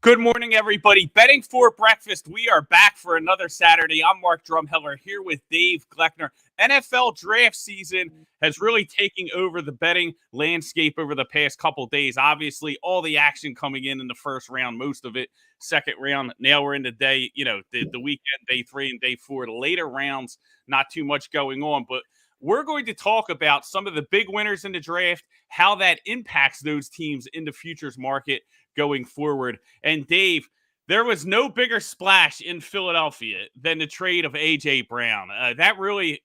Good morning, everybody. Betting for breakfast. We are back for another Saturday. I'm Mark Drumheller here with Dave Gleckner. NFL draft season has really taken over the betting landscape over the past couple days. Obviously, all the action coming in the first round, most of it second round. Now we're in the day, the weekend, day 3 and day 4. The later rounds, not too much going on, but we're going to talk about some of the big winners in the draft, how that impacts those teams in the futures market going forward. And Dave, there was no bigger splash in Philadelphia than the trade of A.J. Brown. That really,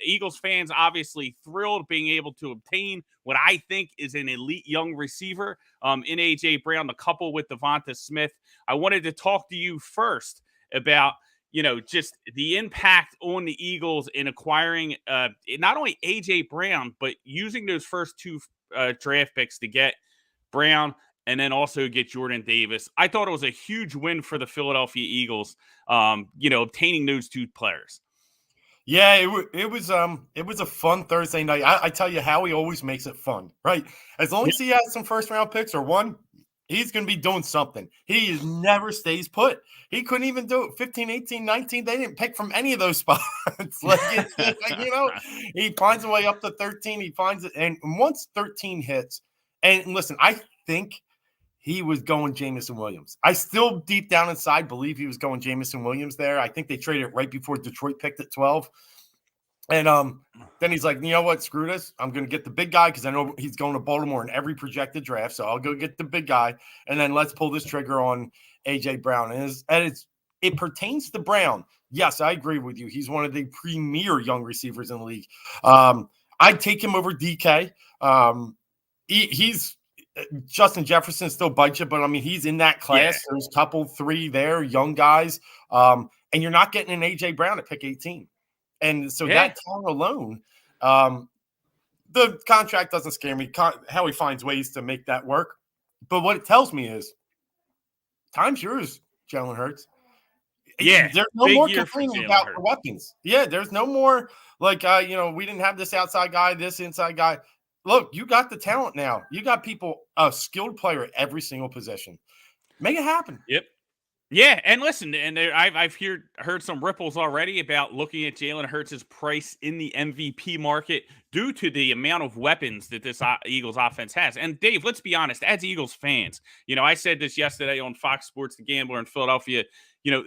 Eagles fans obviously thrilled being able to obtain what I think is an elite young receiver in A.J. Brown, the couple with Devonta Smith. I wanted to talk to you first about just the impact on the Eagles in acquiring not only A.J. Brown, but using those first two draft picks to get Brown and then also get Jordan Davis. I thought it was a huge win for the Philadelphia Eagles, obtaining those two players. Yeah, it was a fun Thursday night. I tell you, Howie always makes it fun, right? As long as he has some first round picks or one, he's going to be doing something. He never stays put. He couldn't even do it 15, 18, 19. They didn't pick from any of those spots. He finds a way up to 13. He finds it. And once 13 hits, and listen, I think he was going Jameson Williams. I still deep down inside believe he was going Jameson Williams there. I think they traded right before Detroit picked at 12. And then he's like, you know what? Screw this. I'm going to get the big guy because I know he's going to Baltimore in every projected draft. So I'll go get the big guy. And then let's pull this trigger on A.J. Brown. And it pertains to Brown. Yes, I agree with you. He's one of the premier young receivers in the league. I'd take him over DK. He's Justin Jefferson still bites you, but I mean, he's in that class. Yeah. There's a couple, 3 there, young guys. And you're not getting an A.J. Brown at pick 18. And so that talent alone, the contract doesn't scare me. How he finds ways to make that work. But what it tells me is time's yours, Jalen Hurts. Yeah. There's no more complaining about the weapons. Yeah, there's no more we didn't have this outside guy, this inside guy. Look, you got the talent now. You got people, a skilled player at every single position. Make it happen. Yep. Yeah, and listen, and I've heard some ripples already about looking at Jalen Hurts' price in the MVP market due to the amount of weapons that this Eagles offense has. And Dave, let's be honest, as Eagles fans, I said this yesterday on Fox Sports The Gambler in Philadelphia,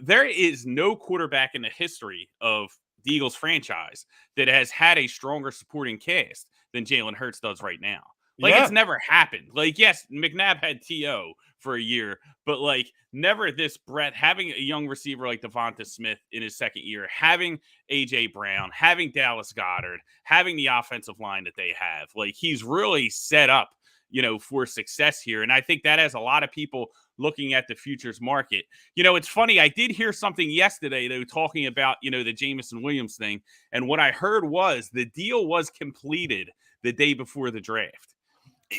there is no quarterback in the history of the Eagles franchise that has had a stronger supporting cast than Jalen Hurts does right now. It's never happened. Yes, McNabb had T.O. for a year, but never this breadth, having a young receiver like Devonta Smith in his second year, having A.J. Brown, having Dallas Goedert, having the offensive line that they have. He's really set up, for success here. And I think that has a lot of people looking at the futures market. It's funny. I did hear something yesterday, though, talking about, the Jameson Williams thing. And what I heard was the deal was completed the day before the draft.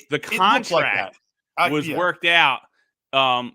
The contract was worked out on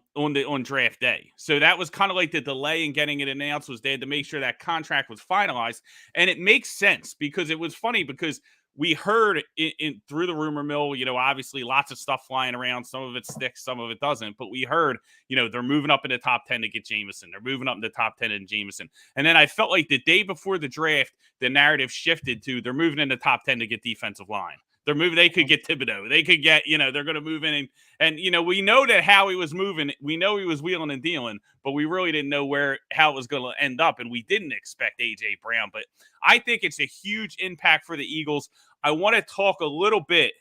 draft day. So that was kind of like the delay in getting it announced was they had to make sure that contract was finalized. And it makes sense because it was funny because we heard in through the rumor mill, obviously lots of stuff flying around. Some of it sticks, some of it doesn't. But we heard, they're moving up in the top 10 to get Jameson. They're moving up in the top 10 in Jameson. And then I felt like the day before the draft, the narrative shifted to they're moving in the top 10 to get defensive line. They're moving. They could get Thibodeau. They could get, they're going to move in. And we know that how he was moving. We know he was wheeling and dealing, but we really didn't know how it was going to end up. And we didn't expect A.J. Brown. But I think it's a huge impact for the Eagles. I want to talk a little bit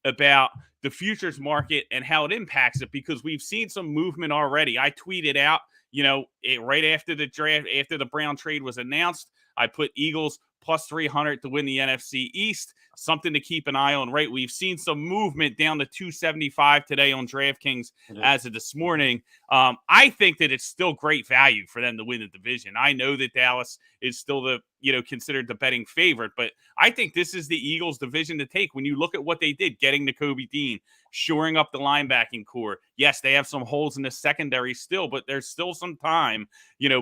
about the futures market and how it impacts it because we've seen some movement already. I tweeted out, right after the draft, after the Brown trade was announced, I put Eagles plus 300 to win the NFC East. Something to keep an eye on, right? We've seen some movement down to 275 today on DraftKings as of this morning. I think that it's still great value for them to win the division. I know that Dallas is still the, considered the betting favorite, but I think this is the Eagles division to take when you look at what they did, getting Nakobe Dean, shoring up the linebacking core. Yes, they have some holes in the secondary still, but there's still some time,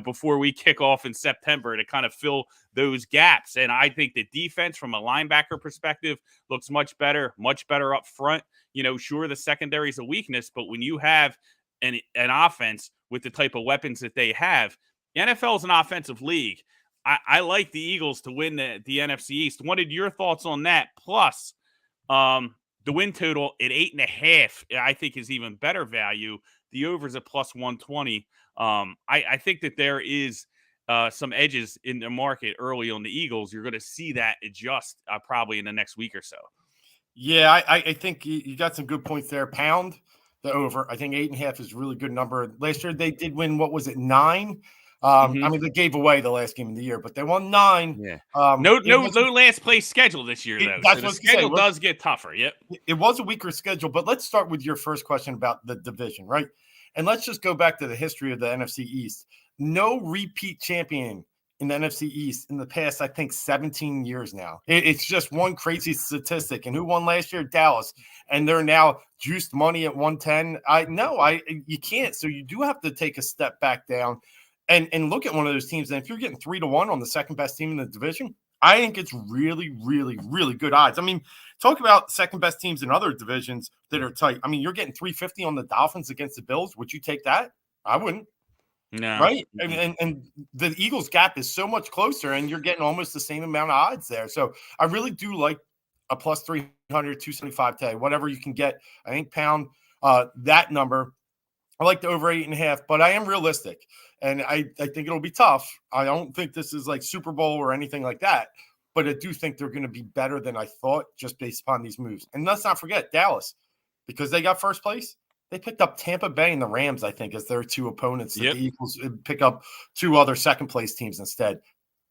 before we kick off in September to kind of fill those gaps. And I think the defense from a linebacker perspective looks much better up front. Sure, the secondary is a weakness, but when you have an offense with the type of weapons that they have. The NFL is an offensive league. I like the Eagles to win the NFC East. Wanted your thoughts on that. Plus, the win total at 8.5, I think, is even better value. The over's at plus 120. I think that there is some edges in the market early on the Eagles. You're going to see that adjust probably in the next week or so. Yeah, I think you got some good points there. Pound the over. I think 8.5 is a really good number. Last year they did win. What was it? 9. I mean, they gave away the last game of the year, but they won 9. Yeah. No last place schedule this year though. That's so what the schedule does get tougher. Yep. It was a weaker schedule, but let's start with your first question about the division, right? And let's just go back to the history of the NFC East. No repeat champion in the NFC East in the past, I think, 17 years now. It's just one crazy statistic. And who won last year? Dallas. And they're now juiced money at 110. You can't. So you do have to take a step back down and look at one of those teams. And if you're getting 3-1 on the second best team in the division, I think it's really, really, really good odds. I mean, talk about second best teams in other divisions that are tight. I mean, you're getting 350 on the Dolphins against the Bills. Would you take that? I wouldn't. No. Right. And the Eagles gap is so much closer, and you're getting almost the same amount of odds there. So I really do like a plus 300, 275 today, whatever you can get. I think pound that number. I like the over 8.5, but I am realistic. And I think it'll be tough. I don't think this is like Super Bowl or anything like that, but I do think they're going to be better than I thought just based upon these moves. And let's not forget Dallas, because they got first place. They picked up Tampa Bay and the Rams, I think, as their 2 opponents. Yep. The Eagles pick up 2 other second-place teams instead.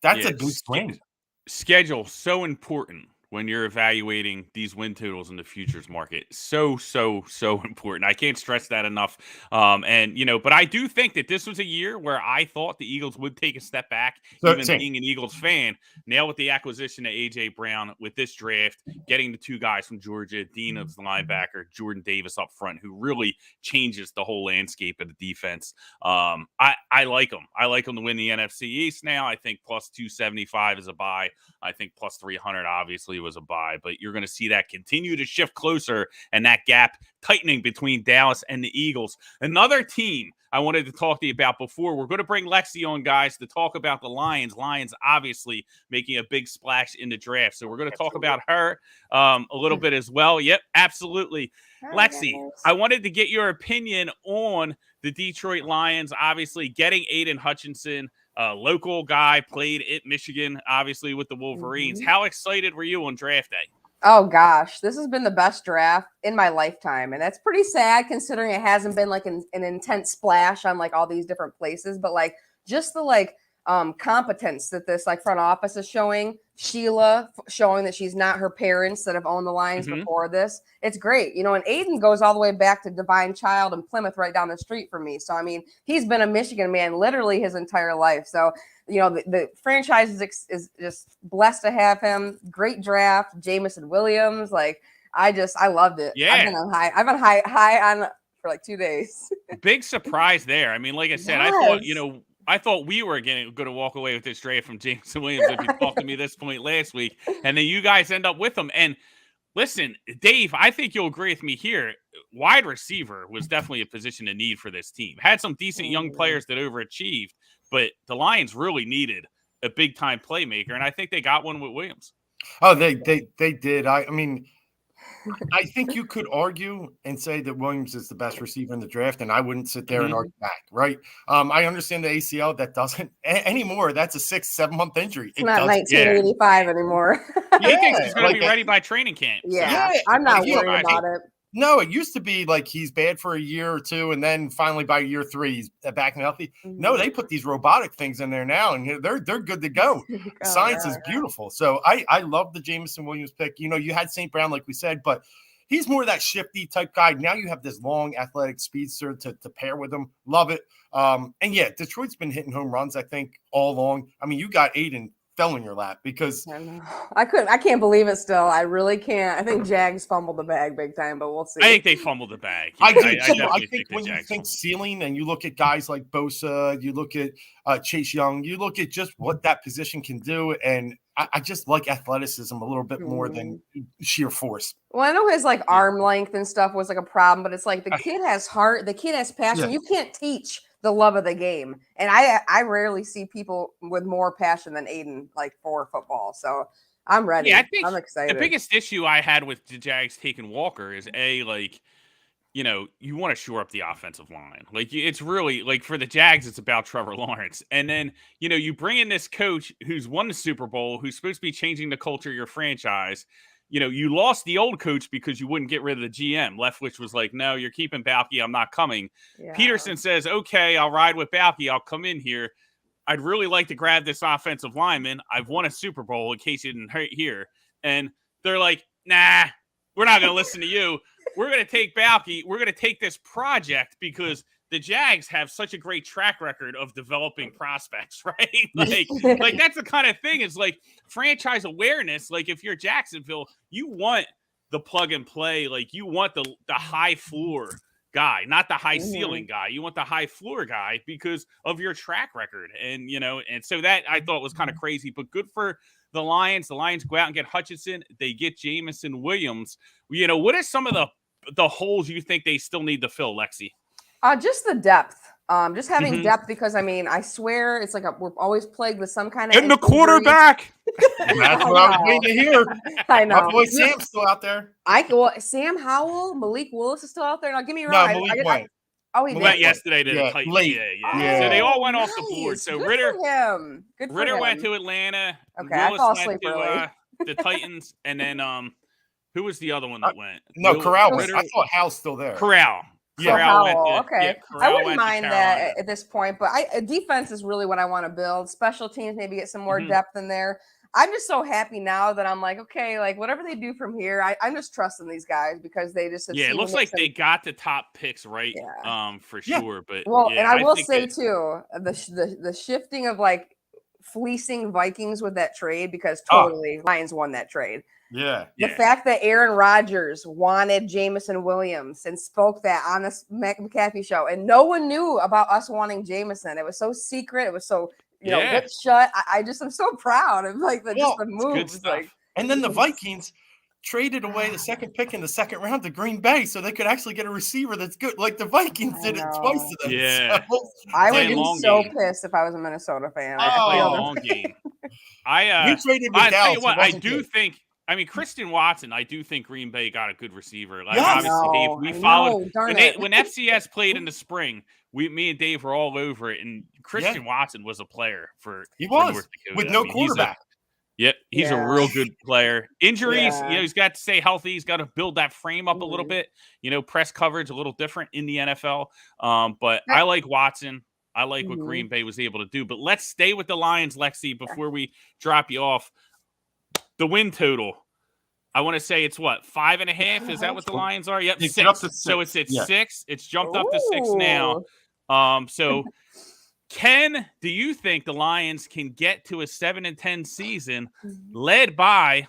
That's a good swing. Schedule so important when you're evaluating these win totals in the futures market. So important. I can't stress that enough. But I do think that this was a year where I thought the Eagles would take a step back, even being an Eagles fan. Now with the acquisition of A.J. Brown, with this draft, getting the 2 guys from Georgia, Dean as the linebacker, Jordan Davis up front, who really changes the whole landscape of the defense. I like them. I like them to win the NFC East now. I think plus 275 is a buy. I think plus 300 obviously was a buy, but you're going to see that continue to shift closer and that gap tightening between Dallas and the Eagles. Another team I wanted to talk to you about before. We're going to bring Lexi on, guys, to talk about the Lions. Lions obviously making a big splash in the draft. So we're going to talk about her a little bit as well. Yep, absolutely. Hi, Lexi, guys. I wanted to get your opinion on the Detroit Lions, obviously getting Aiden Hutchinson. Local guy, played at Michigan, obviously, with the Wolverines. How excited were you on draft day? Oh, gosh. This has been the best draft in my lifetime. And that's pretty sad considering it hasn't been like an intense splash on like all these different places. But like just the competence that this like front office is showing. Sheila showing that she's not her parents that have owned the Lions before this. It's great. And Aiden goes all the way back to Divine Child and Plymouth right down the street from me. So, I mean, he's been a Michigan man literally his entire life. So, the franchise is just blessed to have him. Great draft. Jamison Williams. I loved it. Yeah. I've been high on for like 2 days. Big surprise there. I mean, like I said, yes. I thought we were going to walk away with this draft from Jamison Williams if you talked to me this point last week. And then you guys end up with him. And listen, Dave, I think you'll agree with me here. Wide receiver was definitely a position of need for this team. Had some decent young players that overachieved, but the Lions really needed a big-time playmaker, and I think they got one with Williams. Oh, they did. I mean, I think you could argue and say that Williams is the best receiver in the draft, and I wouldn't sit there and argue back, right? I understand the ACL. That doesn't anymore. That's a 6-7 month injury. It's not 1985 anymore. He thinks he's going to be ready by training camp. Yeah, I'm not worried about it. No, it used to be like he's bad for a year or 2, and then finally by year 3 he's back and healthy. No, they put these robotic things in there now, and they're good to go. Science is beautiful. So I love the Jamison Williams pick. You had St. Brown, like we said, but he's more that shifty type guy. Now you have this long athletic speedster to pair with him. Love it. And yeah, Detroit's been hitting home runs, I think, all along. I mean, you got Aiden fell in your lap because I can't believe it still. I really can't. I think Jags fumbled the bag big time, but we'll see. I think they fumbled the bag. I think when you think ceiling and you look at guys like Bosa, you look at Chase Young, you look at just what that position can do. And I just like athleticism a little bit more than sheer force. Well, I know his like arm length and stuff was like a problem, but it's like the kid has heart, the kid has passion. Yeah. You can't teach the love of the game, and I rarely see people with more passion than Aiden like for football. So I'm ready. Yeah, I think I'm excited. the biggest issue I had with the Jags taking Walker is like, you know, you want to shore up the offensive line. Like, it's really like for the Jags, it's about Trevor Lawrence. And then, you know, you bring in this coach who's won the Super Bowl, who's supposed to be changing the culture of your franchise. You know, you lost the old coach because you wouldn't get rid of the GM. Leftwich was like, no, you're keeping Balky. I'm not coming. Yeah. Peterson says, okay, I'll ride with Balky. I'll come in here. I'd really like to grab this offensive lineman. I've won a Super Bowl in case you didn't hear. And they're like, nah, we're not going to listen to you. We're going to take Balky. We're going to take this project because the Jags have such a great track record of developing prospects, right? like that's the kind of thing. It's like franchise awareness. Like if you're Jacksonville, you want the plug and play. Like you want the high floor guy, not the high ceiling guy. You want the high floor guy because of your track record. And, you know, and so that I thought was kind of crazy, but good for the Lions. The Lions go out and get Hutchinson. They get Jameson Williams. You know, what are some of the holes you think they still need to fill, Lexi? Just the depth. Just having depth because, I mean, I swear it's like we're always plagued with some kind of in the quarterback. That's what I was waiting to hear. I know. My boy Sam's still out there. Sam Howell, Malik Willis is still out there. Now, give me No, wrong. Malik went. He went yesterday to the Titans. Late. Yeah. So they all went off the board. So Good Ritter, for him. Good for Ritter him. went to Atlanta. Okay, I Willis fell went asleep to early. the Titans, and then who was the other one that went? No, Corral went. Ritter. I thought Hal's still there. Corral. Yeah, Corral went Howell. to, Okay. yeah, I Corral wouldn't went to mind Carolina. that at this point, but defense is really what I want to build. Special teams, maybe get some more depth in there. I'm just so happy now that I'm like, okay, like whatever they do from here, I'm just trusting these guys because they just have it looks like they got the top picks right, for sure. But and I will say too, the shifting of like fleecing Vikings with that trade because totally Lions won that trade. Yeah. The fact that Aaron Rodgers wanted Jameson Williams and spoke that on the Mac McAfee show, and no one knew about us wanting Jameson. It was so secret. It was so good shut. I'm so proud of like the moves. Like, and then the Vikings traded away the second pick in the second round to Green Bay so they could actually get a receiver that's good. Like the Vikings did it twice to them. Yeah. So, I would be so pissed if I was a Minnesota fan. Long game. We traded with I Dallas. tell you what, I do think. I mean, Christian Watson, I do think Green Bay got a good receiver. Like, obviously, Dave, we followed when FCS played in the spring. Me and Dave were all over it, and Christian Watson was a player for North Dakota. With no quarterback. He's a real good player. Injuries, he's got to stay healthy. He's got to build that frame up a little bit. Press coverage a little different in the NFL. But I like Watson. I like what Green Bay was able to do. But let's stay with the Lions, Lexi, before we drop you off. The win total, I want to say it's what, 5.5? Is that what the Lions are? Yep, 6. So it's at 6. It's jumped up to 6 now. So do you think the Lions can get to a 7-10 season led by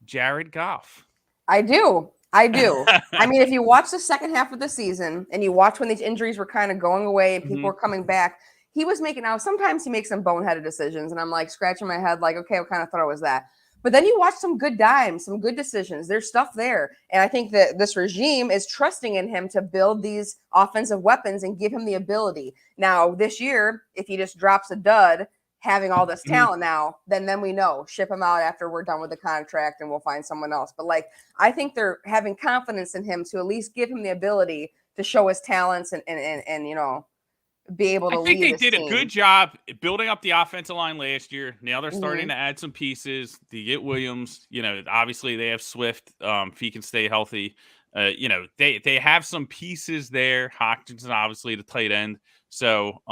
Jared Goff? I do. I mean, if you watch the second half of the season and you watch when these injuries were kind of going away and people were coming back, he was making sometimes he makes some boneheaded decisions and I'm like scratching my head like, okay, what kind of throw was that? But then you watch some good dimes, some good decisions. There's stuff there. And I think that this regime is trusting in him to build these offensive weapons and give him the ability. Now, this year, if he just drops a dud, having all this talent now, then we know. Ship him out after we're done with the contract and we'll find someone else. But, like, I think they're having confidence in him to at least give him the ability to show his talents and be able to lead. I think they did a good job building up the offensive line last year. Now they're starting to add some pieces to get Williams. Obviously they have Swift. If he can stay healthy, they have some pieces there. Hopkinson, obviously the tight end. So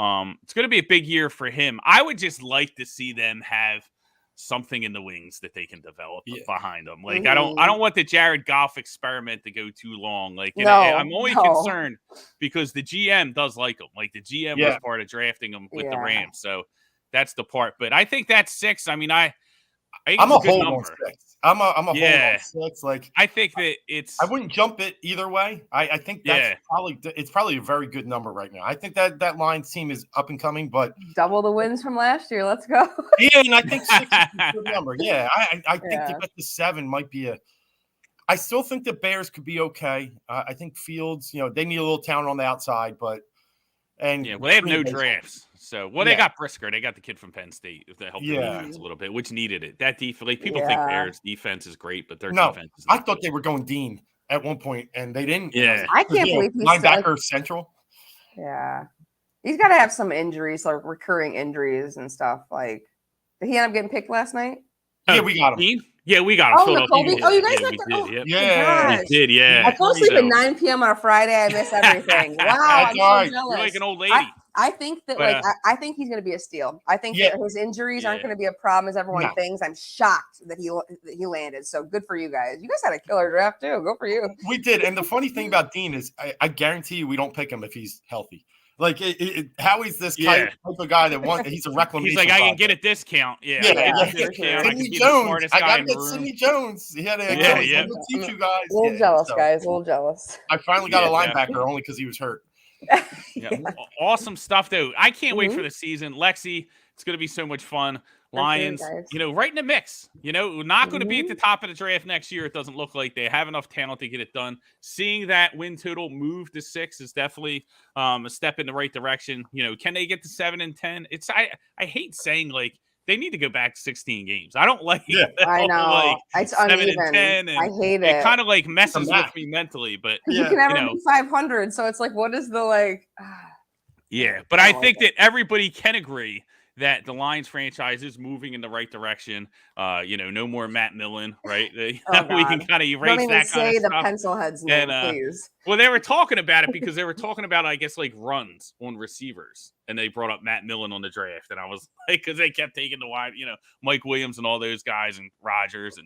it's going to be a big year for him. I would just like to see them have something in the wings that they can develop behind them. Like I don't want the Jared Goff experiment to go too long. Like I'm only concerned because the GM does like him. Like the GM was part of drafting him with the Rams. So that's the part. But I think that's 6. I mean, I think I'm it's a a good hold on number. 6. I'm a hold Yeah. on 6. Like I think that it's I wouldn't jump it either way. I think that's probably a very good number right now. I think that Lions team is up and coming, but Double the wins from last year. Let's go. yeah, and I think 6 is a good number. Yeah, I think to get to 7 might be a. I still think the Bears could be okay. I think Fields, they need a little talent on the outside, but yeah, well, they have no Green Bay's- drafts. So, they got Brisker. They got the kid from Penn State to help the defense a little bit, which needed it. That defense, like people think Bears defense is great, but their defense is I not thought good. they were going Dean at one point, and they didn't. Yeah, I can't believe he's linebacker central. Yeah, he's got to have some injuries, like recurring injuries and stuff. Like, did he end up getting picked last night? Yeah, we got him. Dean? Yeah, we got him. Oh, Jacoby. Oh, you guys yeah, got we that? did. Yeah, we did. Yeah, I fell asleep at 9 p.m. on a Friday. I miss everything. Wow, I'm so jealous. You're like an old lady. I think that, I think he's going to be a steal. I think that his injuries aren't going to be a problem as everyone thinks. I'm shocked that he landed. So good for you guys. You guys had a killer draft too. Go for you. We did. And the funny thing about Dean is I guarantee you we don't pick him if he's healthy. Like Howie's this type of guy that he's a reclamation. He's like, I can get a discount. Yeah. Sidney Jones. I got to get Sidney Jones. He had to teach you guys. A little jealous, guys. A little jealous. I finally got a linebacker only because he was hurt. Awesome stuff, though. I can't wait for the season. Lexi, it's going to be so much fun. Lions, right in the mix. Not going to be at the top of the draft next year. It doesn't look like they have enough talent to get it done. Seeing that win total move to 6 is definitely a step in the right direction. Can they get to 7 and 10? I hate saying they need to go back to 16 games. I don't like it. I know. It's 7 uneven. and 10. And I hate it. It kind of messes with me mentally. But you can never be 500. So it's what is the Yeah, but I think that everybody can agree that the Lions franchise is moving in the right direction. No more Matt Millen, right? We can kind of erase Don't that kind of the stuff. pencil heads name, please. Well, they were talking about it because they were talking about, I guess, runs on receivers, and they brought up Matt Millen on the draft, and I was like, because they kept taking the wide, Mike Williams and all those guys and Rodgers,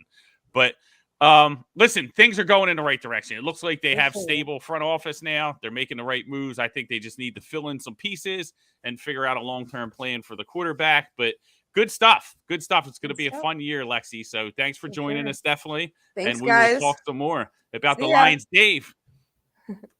but. Listen, things are going in the right direction. It looks like they have stable front office now. They're making the right moves. I think they just need to fill in some pieces and figure out a long-term plan for the quarterback. But good stuff. Good stuff. It's going to be a fun year, Lexi. So thanks for joining us, definitely. Thanks, and we guys. will talk some more about the Lions. Dave,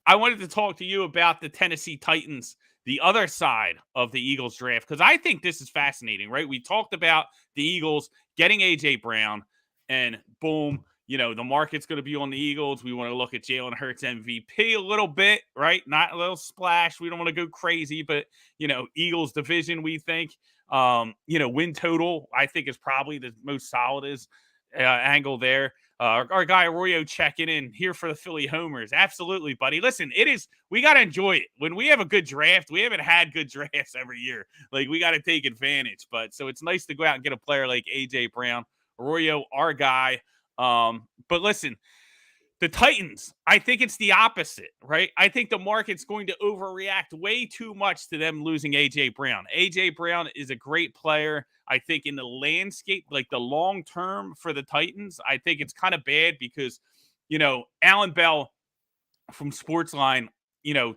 I wanted to talk to you about the Tennessee Titans, the other side of the Eagles draft, because I think this is fascinating, right? We talked about the Eagles getting A.J. Brown, and boom, the market's going to be on the Eagles. We want to look at Jalen Hurts MVP a little bit, right? Not a little splash. We don't want to go crazy, but, Eagles division, we think, win total, I think is probably the most solid angle there. Our guy Arroyo checking in here for the Philly homers. Absolutely, buddy. Listen, we got to enjoy it. When we have a good draft, we haven't had good drafts every year. We got to take advantage. But so it's nice to go out and get a player like A.J. Brown. Arroyo, our guy. But listen, the Titans, I think it's the opposite, right? I think the market's going to overreact way too much to them losing A.J. Brown. A.J. Brown is a great player. I think in the landscape, the long term for the Titans, I think it's kind of bad because, Alan Bell from Sportsline,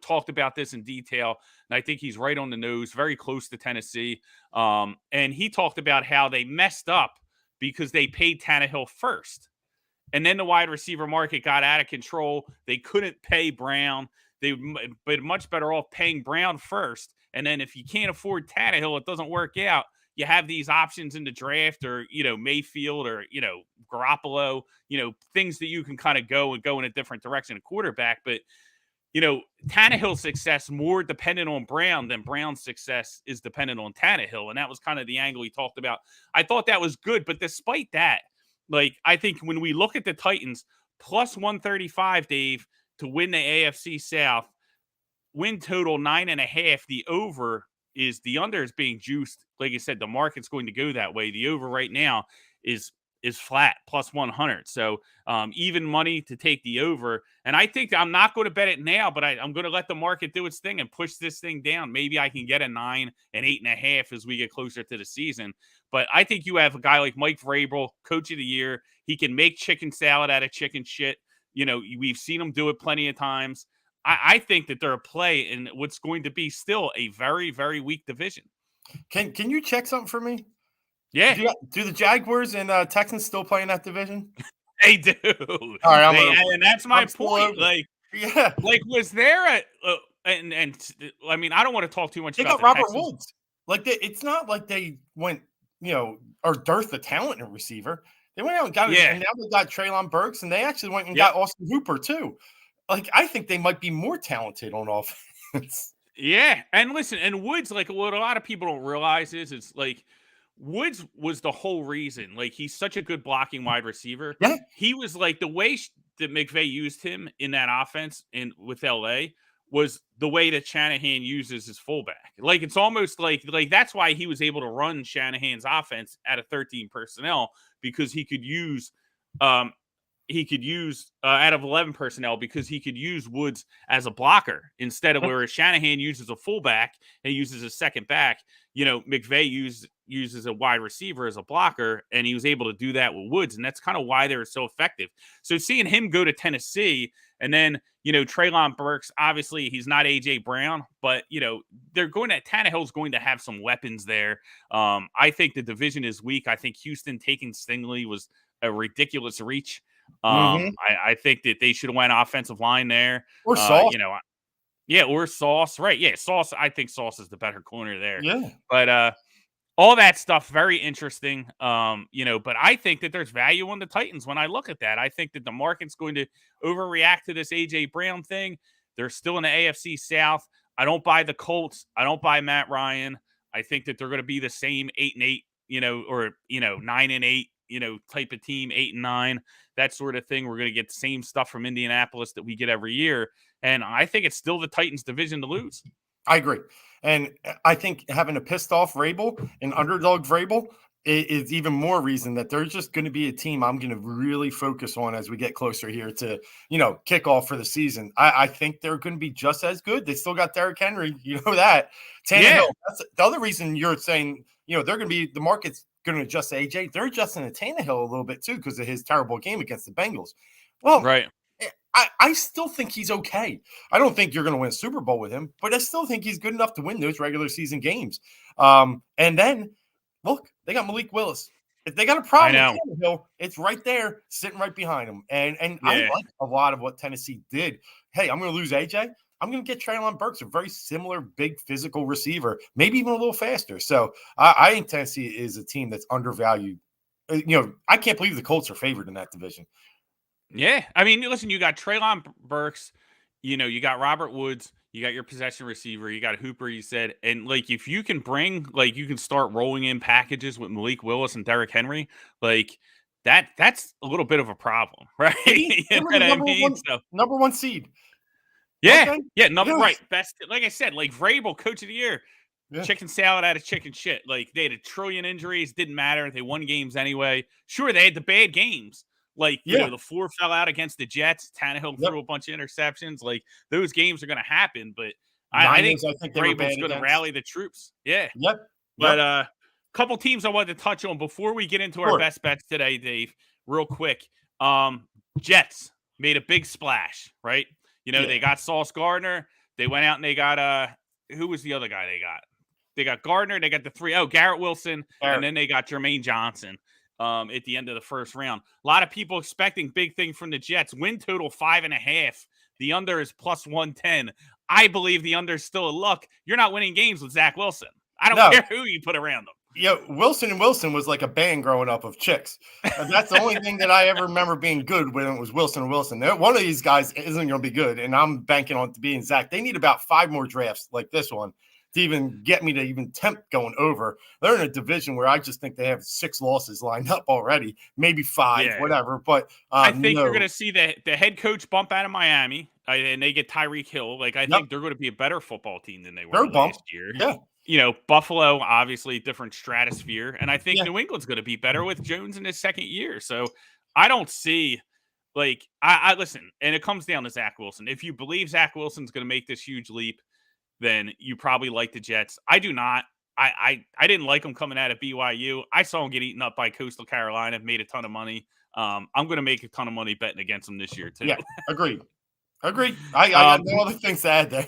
talked about this in detail. And I think he's right on the nose, very close to Tennessee. And he talked about how they messed up because they paid Tannehill first. And then the wide receiver market got out of control. They couldn't pay Brown. They'd been much better off paying Brown first. And then if you can't afford Tannehill, it doesn't work out. You have these options in the draft or, Mayfield or, Garoppolo, things that you can kind of go in a different direction, a quarterback. But, Tannehill's success more dependent on Brown than Brown's success is dependent on Tannehill. And that was kind of the angle he talked about. I thought that was good. But despite that, I think when we look at the Titans, plus 135, Dave, to win the AFC South, win total 9.5. The under is being juiced. Like I said, the market's going to go that way. The over right now is flat, plus 100. So even money to take the over. And I think I'm not going to bet it now, but I'm going to let the market do its thing and push this thing down. Maybe I can get a 9 and 8.5 as we get closer to the season. But I think you have a guy like Mike Vrabel, coach of the year. He can make chicken salad out of chicken shit. We've seen him do it plenty of times. I think that they're a play in what's going to be still a very, very weak division. Can you check something for me? Yeah, Do the Jaguars and Texans still play in that division? they do. All right, And that's my I'm still point. over it. Yeah, Was there a I mean, I don't want to talk too much they about got the Robert Texans. Woods. It's not like they went, or dearth of talent in receiver. They went out and got it, Yeah. and now they got Treylon Burks, and they actually went and Yep. got Austin Hooper too. Like, I think they might be more talented on offense. Yeah, and listen, and Woods, like what a lot of people don't realize is it's like Woods was the whole reason. Like he's such a good blocking wide receiver. Yeah. He was like the way that McVay used him in that offense in with LA was the way that Shanahan uses his fullback. Like it's almost like that's why he was able to run Shanahan's offense at a 13 personnel because he could use out of 11 personnel because he could use Woods as a blocker instead of where Shanahan uses a fullback and uses a second back. McVay uses a wide receiver as a blocker, and he was able to do that with Woods, and that's kind of why they were so effective. So seeing him go to Tennessee, and then Treylon Burks, obviously he's not AJ Brown, but they're going to Tannehill's going to have some weapons there. I think the division is weak. I think Houston taking Stingley was a ridiculous reach. I think that they should have went offensive line there. Or Sauce. Or Sauce. Right. Yeah. Sauce. I think Sauce is the better corner there. Yeah. But all that stuff, very interesting. But I think that there's value on the Titans when I look at that. I think that the market's going to overreact to this AJ Brown thing. They're still in the AFC South. I don't buy the Colts. I don't buy Matt Ryan. I think that they're going to be the same 8-8, or 9-8, type of team, 8-9, that sort of thing. We're going to get the same stuff from Indianapolis that we get every year. And I think it's still the Titans division to lose. I agree. And I think having a pissed off Vrabel and underdog Vrabel is even more reason that they're just going to be a team I'm going to really focus on as we get closer here to, kickoff for the season. I think they're going to be just as good. They still got Derrick Henry. You know that. Tannehill, that's the other reason you're saying, they're going to be – the market's going to adjust to AJ. They're adjusting to Tannehill a little bit too because of his terrible game against the Bengals. Well, right. I still think he's okay. I don't think you're going to win a Super Bowl with him, but I still think he's good enough to win those regular season games. And then, look, they got Malik Willis. If they got a problem with Tannehill, it's right there, sitting right behind him. And I like a lot of what Tennessee did. Hey, I'm going to lose AJ. I'm going to get Treylon Burks, a very similar, big physical receiver, maybe even a little faster. So I think Tennessee is a team that's undervalued. I can't believe the Colts are favored in that division. Yeah. I mean, listen, you got Treylon Burks, you got Robert Woods, you got your possession receiver, you got Hooper, you said, and if you can you can start rolling in packages with Malik Willis and Derrick Henry, that's a little bit of a problem, right? You know what I mean? Number one seed. Yeah. Okay. Yeah. Right. Best, like I said, Vrabel, coach of the year, chicken salad out of chicken shit. They had 1 trillion injuries, didn't matter. They won games anyway. Sure, they had the bad games. The 4 fell out against the Jets. Tannehill threw a bunch of interceptions. Those games are going to happen, but I think Vrabel's going to rally the troops. Yeah. Yep. But a couple teams I wanted to touch on before we get into our best bets today, Dave, real quick. Jets made a big splash, right? They got Sauce Gardner. They went out and they got who was the other guy they got? They got Gardner. They got the 3. Garrett Wilson. And then they got Jermaine Johnson. At the end of the first round. A lot of people expecting big thing from the Jets. Win total 5.5. The under is plus 110. I believe the under is still a look. You're not winning games with Zach Wilson. I don't care who you put around them. Yeah, Wilson was like a band growing up of chicks. That's the only thing that I ever remember being good when it was Wilson. One of these guys isn't going to be good, and I'm banking on it to being Zach. They need about 5 more drafts like this one to even get me to even tempt going over. They're in a division where I just think they have 6 losses lined up already, maybe 5, whatever. But I think you're going to see the head coach bump out of Miami, and they get Tyreek Hill. I think they're going to be a better football team than they were last year. Yeah. Buffalo, obviously, different stratosphere. And I think New England's going to be better with Jones in his second year. So I don't see, I listen, and it comes down to Zach Wilson. If you believe Zach Wilson's going to make this huge leap, then you probably like the Jets. I do not. I didn't like him coming out of BYU. I saw him get eaten up by Coastal Carolina, made a ton of money. I'm going to make a ton of money betting against him this year, too. Yeah, agreed. Agreed. I got no other things to add there.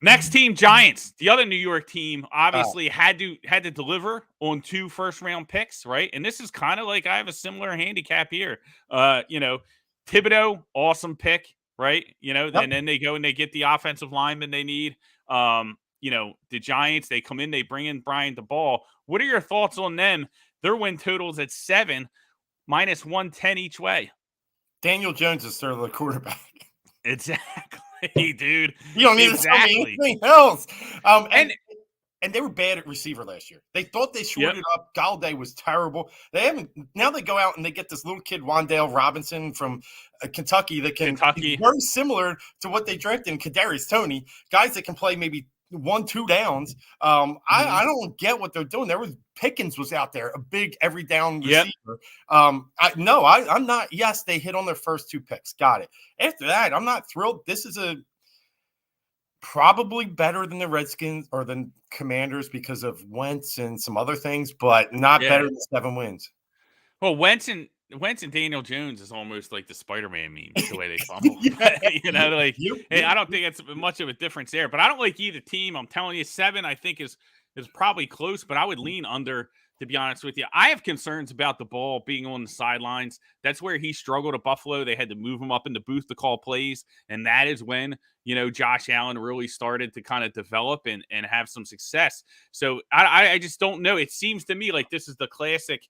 Next team, Giants. The other New York team obviously had to deliver on 2 first-round picks, right? And this is kind of like I have a similar handicap here. Thibodeau, awesome pick, right? And then they go and they get the offensive lineman they need. The Giants, they come in, they bring in Brian DeBall. What are your thoughts on them? Their win totals at 7, minus 110 each way. Daniel Jones is still the quarterback. Exactly, dude. You don't need to tell me anything else. And they were bad at receiver last year. They thought they shored it up. Galladay was terrible. Now they go out and they get this little kid, Wan'Dale Robinson from Kentucky, that can be very similar to what they drafted in Kadarius Toney, guys that can play maybe 1-2 downs. I don't get what they're doing. Pickens was out there, a big every down receiver. I'm not. Yes, they hit on their first 2 picks. Got it. After that, I'm not thrilled. This is probably better than the Redskins or the Commanders because of Wentz and some other things, but not better than 7 wins. Well, Wentz and Daniel Jones is almost like the Spider-Man meme, the way they fumble. Hey, I don't think it's much of a difference there, but I don't like either team. I'm telling you, 7 I think is probably close, but I would lean under, to be honest with you. I have concerns about the ball being on the sidelines. That's where he struggled at Buffalo. They had to move him up in the booth to call plays, and that is when Josh Allen really started to kind of develop and have some success. So I just don't know. It seems to me like this is the classic.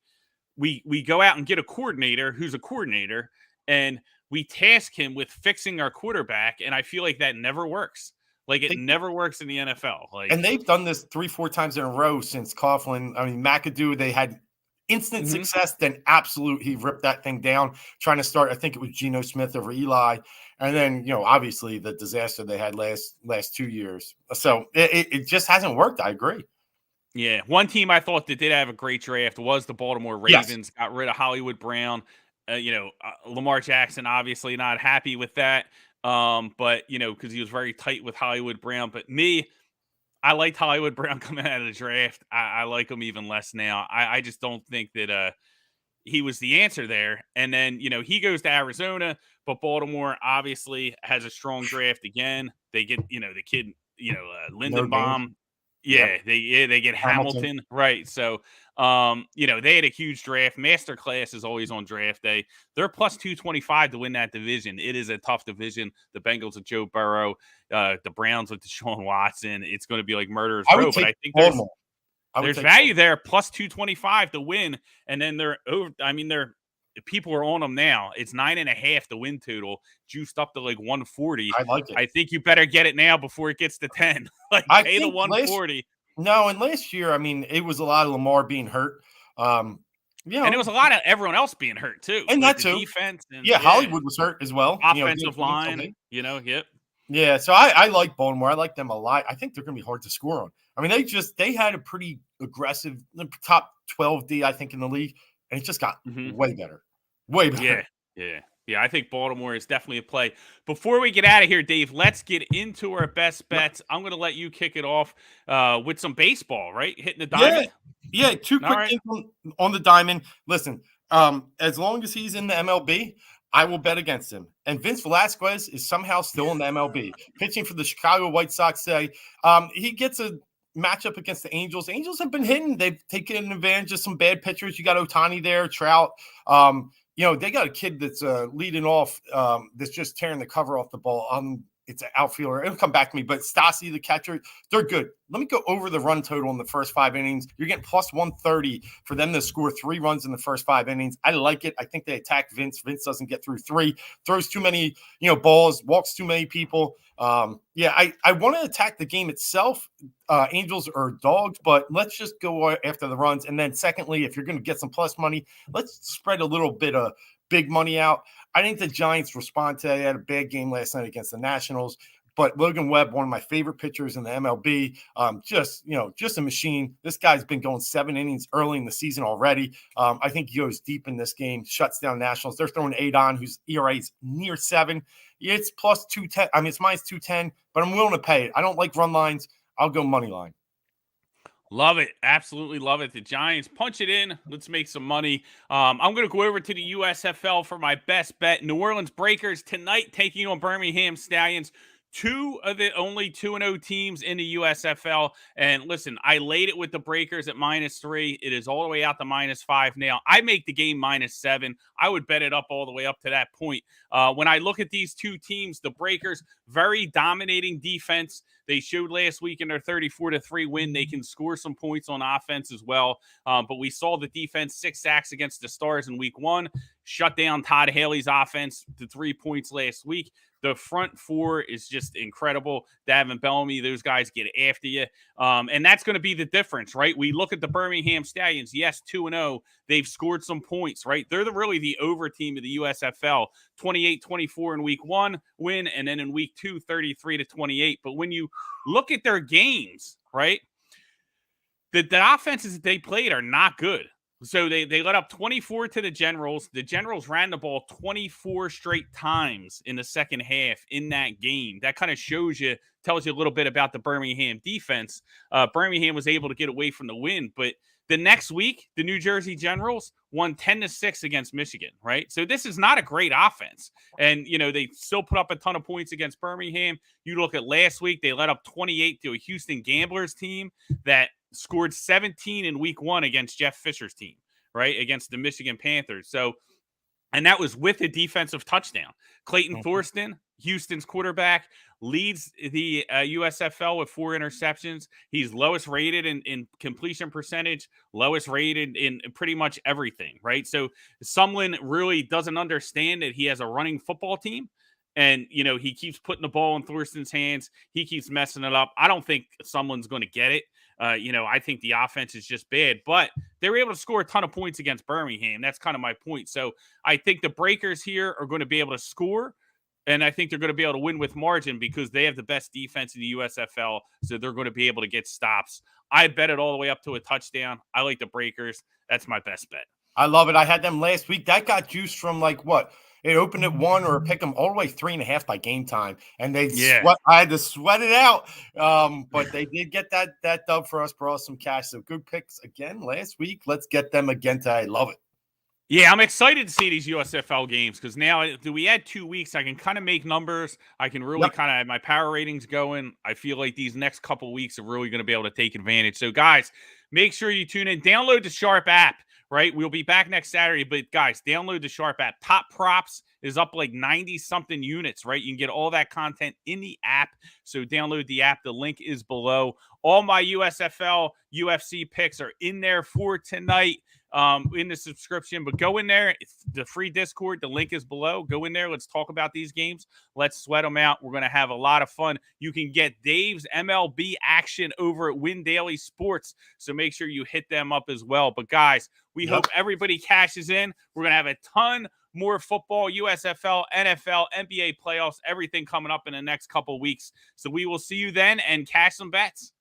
We go out and get a coordinator who's a coordinator, and we task him with fixing our quarterback, and I feel like that never works. Like it never works in the NFL. And they've done this 3-4 times in a row since Coughlin. I mean, McAdoo, they had instant success, then he ripped that thing down, trying to start. I think it was Geno Smith over Eli, and then obviously the disaster they had last 2 years. So it just hasn't worked. I agree. Yeah, one team I thought that did have a great draft was the Baltimore Ravens. Yes. Got rid of Hollywood Brown. Lamar Jackson obviously not happy with that. But because he was very tight with Hollywood Brown. But I liked Hollywood Brown coming out of the draft. I like him even less now. I just don't think that he was the answer there. And then he goes to Arizona, but Baltimore obviously has a strong draft again. They get the kid Lindenbaum. Yeah, they get Hamilton. Right. So they had a huge draft. Masterclass is always on draft day. They're plus 225 to win that division. It is a tough division. The Bengals with Joe Burrow, the Browns with Deshaun Watson. It's going to be like murderer's row. But I think there's value there, plus 225 to win. And then people are on them now. It's 9.5 the win total, juiced up to like 140. I like it. I think you better get it now before it gets to 10. Pay the 140. And last year, I mean, it was a lot of Lamar being hurt. And it was a lot of everyone else being hurt too. And that too. Defense. And, Hollywood was hurt as well. Offensive line. Yep. Yeah, so I like Baltimore. I like them a lot. I think they're going to be hard to score on. I mean, they had a pretty aggressive top 12 D, I think, in the league, and it just got way better. Way better. Yeah. I think Baltimore is definitely a play. Before we get out of here, Dave, let's get into our best bets. I'm going to let you kick it off with some baseball, right? Hitting the diamond. Yeah. 2 quick things on the diamond. Listen, as long as he's in the MLB, I will bet against him. And Vince Velasquez is somehow still in the MLB, pitching for the Chicago White Sox today. He gets a matchup against the Angels. Angels have been hitting. They've taken advantage of some bad pitchers. You got Ohtani there, Trout. They got a kid that's leading off that's just tearing the cover off the ball. It's an outfielder. It'll come back to me. But Stassi, the catcher, they're good. Let me go over the run total in the first 5 innings. You're getting plus 130 for them to score 3 runs in the first 5 innings. I like it. I think they attack Vince. Vince doesn't get through 3, throws too many, balls, walks too many people. I want to attack the game itself. Angels are dogs, but let's just go after the runs. And then secondly, if you're going to get some plus money, let's spread a little bit of big money out. I think the Giants respond today. They had a bad game last night against the Nationals, but Logan Webb, one of my favorite pitchers in the MLB, just a machine. This guy's been going 7 innings early in the season already. I think he goes deep in this game, shuts down Nationals. They're throwing 8 on, whose ERA is near 7. It's plus 210. I mean, it's minus 210, but I'm willing to pay it. I don't like run lines. I'll go money line. Love it. Absolutely love it. The Giants punch it in. Let's make some money. I'm going to go over to the USFL for my best bet. New Orleans Breakers tonight taking on Birmingham Stallions. Two of the only 2-0 teams in the USFL. And listen, I laid it with the Breakers at -3. It is all the way out to -5 now. I make the game -7. I would bet it up all the way up to that point. When I look at these two teams, the Breakers, very dominating defense. They showed last week in their 34-3 win they can score some points on offense as well. But we saw the defense 6 sacks against the Stars in week 1, shut down Todd Haley's offense to 3 points last week. The front four is just incredible. Davin Bellamy, those guys get after you. And that's going to be the difference, right? We look at the Birmingham Stallions. Yes, 2-0. They've scored some points, right? They're really the over team of the USFL. 28-24 in week 1 win, and then in week 2, 33-28. But when you look at their games, right, the offenses that they played are not good. So they let up 24 to the Generals. The Generals ran the ball 24 straight times in the second half in that game. That kind of tells you a little bit about the Birmingham defense. Birmingham was able to get away from the win, but the next week, the New Jersey Generals won 10-6 against Michigan, right? So this is not a great offense. And, they still put up a ton of points against Birmingham. You look at last week, they let up 28 to a Houston Gamblers team that scored 17 in week 1 against Jeff Fisher's team, right? Against the Michigan Panthers. So, and that was with a defensive touchdown. Clayton Thorsten, Houston's quarterback, leads the USFL with 4 interceptions. He's lowest rated in completion percentage, lowest rated in pretty much everything, right? So Sumlin really doesn't understand that he has a running football team. And, he keeps putting the ball in Thorsten's hands. He keeps messing it up. I don't think Sumlin's going to get it. I think the offense is just bad, but they were able to score a ton of points against Birmingham. That's kind of my point. So I think the Breakers here are going to be able to score, and I think they're going to be able to win with margin because they have the best defense in the USFL, so they're going to be able to get stops. I bet it all the way up to a touchdown. I like the Breakers. That's my best bet. I love it. I had them last week. That got juiced from what? It opened at 1 or pick them all the way 3.5 by game time, and I had to sweat it out. But they did get that dub for us, brought us some cash. So good picks again last week. Let's get them again today. I love it. Yeah, I'm excited to see these USFL games because now we add 2 weeks. I can kind of make numbers. I can really kind of have my power ratings going. I feel like these next couple weeks are really going to be able to take advantage. So, guys, make sure you tune in. Download the Sharp app, right? We'll be back next Saturday. But, guys, download the Sharp app. Top Props is up like 90-something units, right? You can get all that content in the app. So download the app. The link is below. All my USFL, UFC picks are in there for tonight. In the subscription, but go in there. It's the free Discord. The link is below. Go in there. Let's talk about these games. Let's sweat them out. We're going to have a lot of fun. You can get Dave's MLB action over at Win Daily Sports, so make sure you hit them up as well. But guys, we hope everybody cashes in. We're going to have a ton more football, USFL, NFL, NBA playoffs, everything coming up in the next couple weeks. So we will see you then and cash some bets.